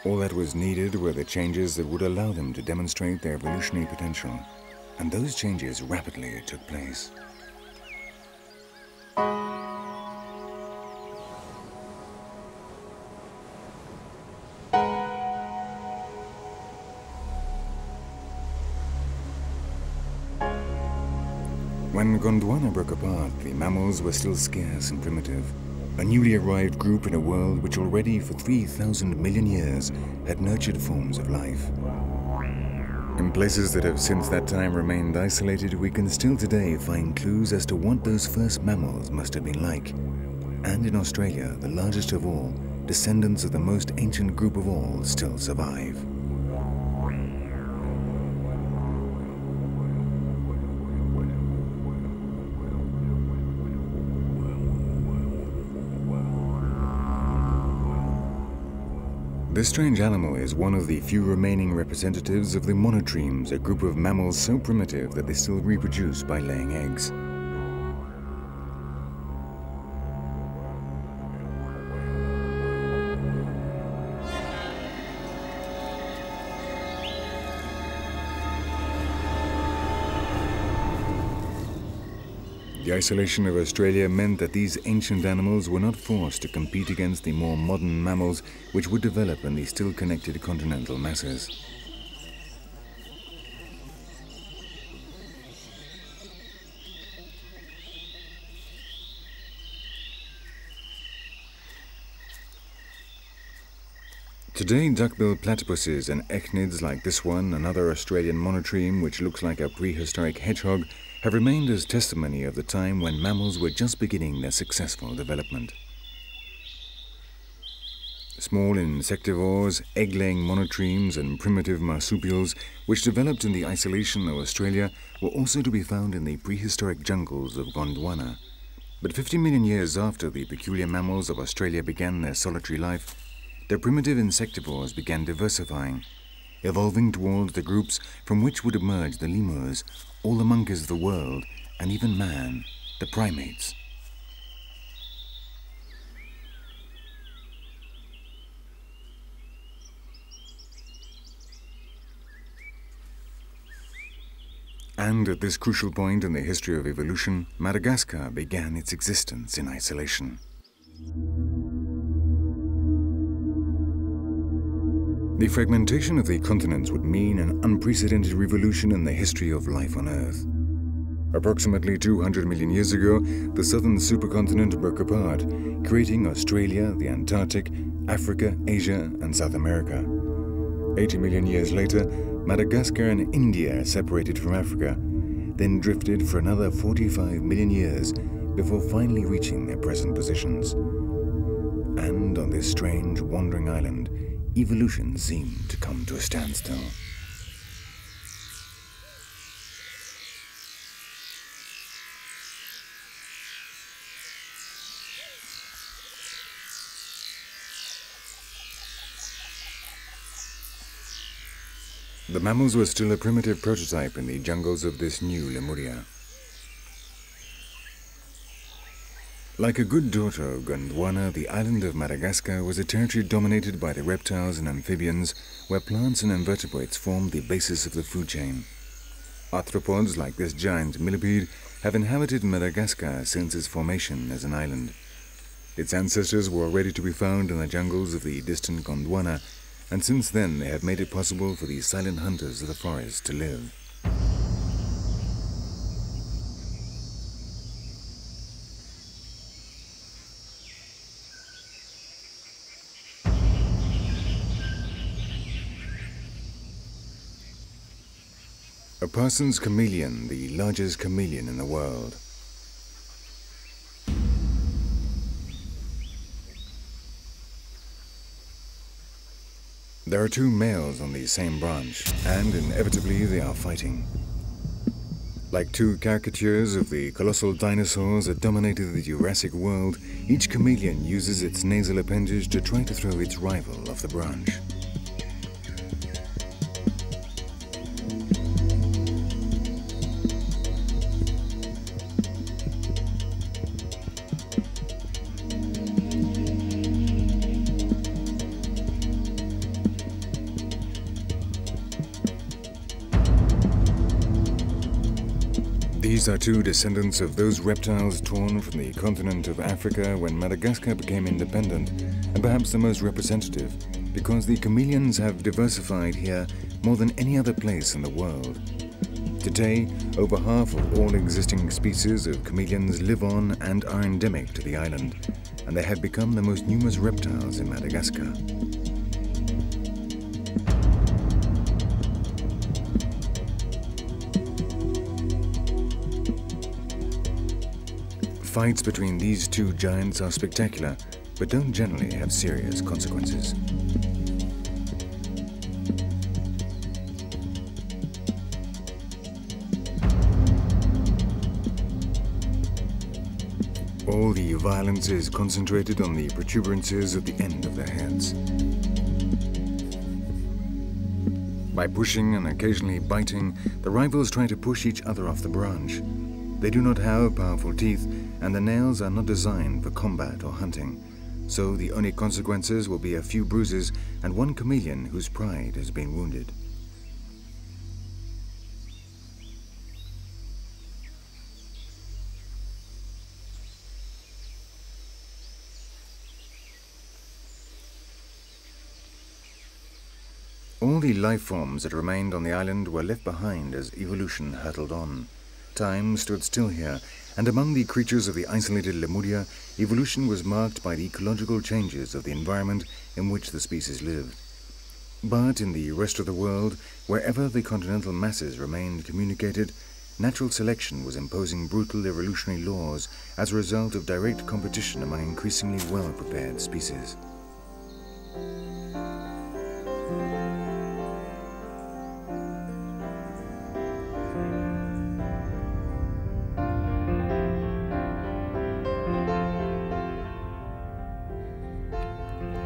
All that was needed were the changes that would allow them to demonstrate their evolutionary potential, and those changes rapidly took place. When Gondwana broke apart, the mammals were still scarce and primitive, a newly arrived group in a world which already for 3,000 million years had nurtured forms of life. In places that have since that time remained isolated, we can still today find clues as to what those first mammals must have been like. And in Australia, the largest of all, descendants of the most ancient group of all still survive. This strange animal is one of the few remaining representatives of the monotremes, a group of mammals so primitive that they still reproduce by laying eggs. The isolation of Australia meant that these ancient animals were not forced to compete against the more modern mammals which would develop in the still connected continental masses. Today, duck-billed platypuses and echinids like this one, another Australian monotreme which looks like a prehistoric hedgehog, have remained as testimony of the time when mammals were just beginning their successful development. Small insectivores, egg-laying monotremes and primitive marsupials, which developed in the isolation of Australia, were also to be found in the prehistoric jungles of Gondwana. But 50 million years after the peculiar mammals of Australia began their solitary life, their primitive insectivores began diversifying, evolving towards the groups from which would emerge the lemurs, all the monkeys of the world, and even man, the primates. And at this crucial point in the history of evolution, Madagascar began its existence in isolation. The fragmentation of the continents would mean an unprecedented revolution in the history of life on Earth. Approximately 200 million years ago, the southern supercontinent broke apart, creating Australia, the Antarctic, Africa, Asia, and South America. 80 million years later, Madagascar and India separated from Africa, then drifted for another 45 million years before finally reaching their present positions. And on this strange, wandering island, evolution seemed to come to a standstill. The mammals were still a primitive prototype in the jungles of this new Lemuria. Like a good daughter of Gondwana, the island of Madagascar was a territory dominated by the reptiles and amphibians, where plants and invertebrates formed the basis of the food chain. Arthropods like this giant millipede have inhabited Madagascar since its formation as an island. Its ancestors were already to be found in the jungles of the distant Gondwana, and since then they have made it possible for these silent hunters of the forest to live. A Parsons chameleon, the largest chameleon in the world. There are two males on the same branch, and inevitably they are fighting. Like two caricatures of the colossal dinosaurs that dominated the Jurassic world, each chameleon uses its nasal appendage to try to throw its rival off the branch. These are two descendants of those reptiles torn from the continent of Africa when Madagascar became independent, and perhaps the most representative, because the chameleons have diversified here more than any other place in the world. Today, over half of all existing species of chameleons live on and are endemic to the island, and they have become the most numerous reptiles in Madagascar. Fights between these two giants are spectacular, but don't generally have serious consequences. All the violence is concentrated on the protuberances at the end of their heads. By pushing and occasionally biting, the rivals try to push each other off the branch. They do not have powerful teeth, and the nails are not designed for combat or hunting, so the only consequences will be a few bruises and one chameleon whose pride has been wounded. All the life forms that remained on the island were left behind as evolution hurtled on. Time stood still here, and among the creatures of the isolated Lemuria, evolution was marked by the ecological changes of the environment in which the species lived. But in the rest of the world, wherever the continental masses remained communicated, natural selection was imposing brutal evolutionary laws as a result of direct competition among increasingly well-prepared species.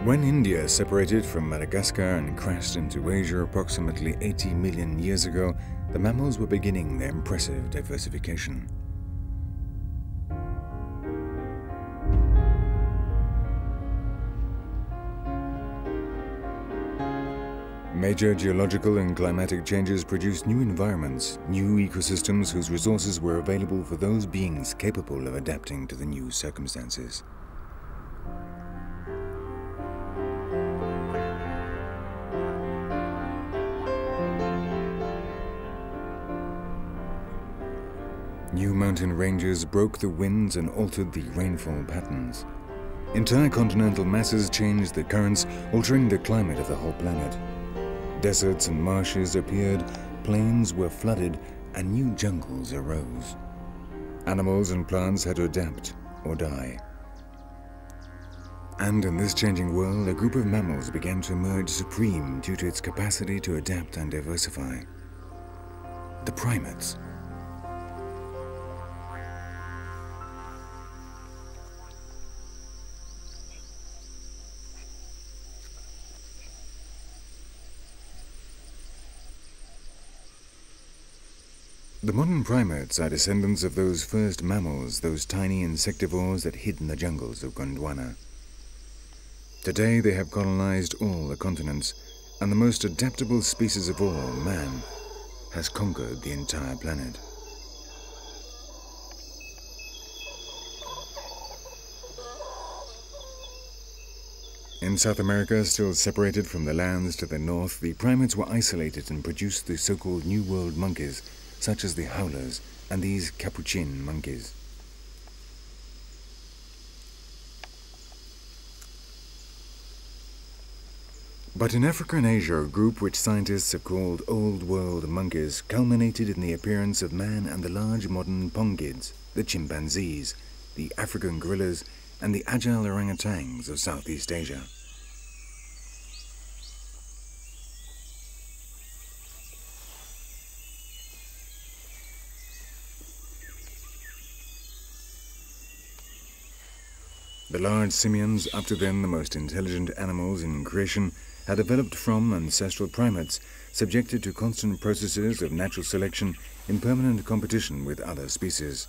When India separated from Madagascar and crashed into Asia approximately 80 million years ago, the mammals were beginning their impressive diversification. Major geological and climatic changes produced new environments, new ecosystems whose resources were available for those beings capable of adapting to the new circumstances. New mountain ranges broke the winds and altered the rainfall patterns. Entire continental masses changed the currents, altering the climate of the whole planet. Deserts and marshes appeared, plains were flooded, and new jungles arose. Animals and plants had to adapt or die. And in this changing world, a group of mammals began to emerge supreme due to its capacity to adapt and diversify. The primates. The modern primates are descendants of those first mammals, those tiny insectivores that hid in the jungles of Gondwana. Today they have colonized all the continents, and the most adaptable species of all, man, has conquered the entire planet. In South America, still separated from the lands to the north, the primates were isolated and produced the so-called New World monkeys, such as the howlers and these capuchin monkeys. But in Africa and Asia, a group which scientists have called Old World monkeys culminated in the appearance of man and the large modern pongids, the chimpanzees, the African gorillas, and the agile orangutans of Southeast Asia. The large simians, up to then the most intelligent animals in creation, had developed from ancestral primates, subjected to constant processes of natural selection in permanent competition with other species.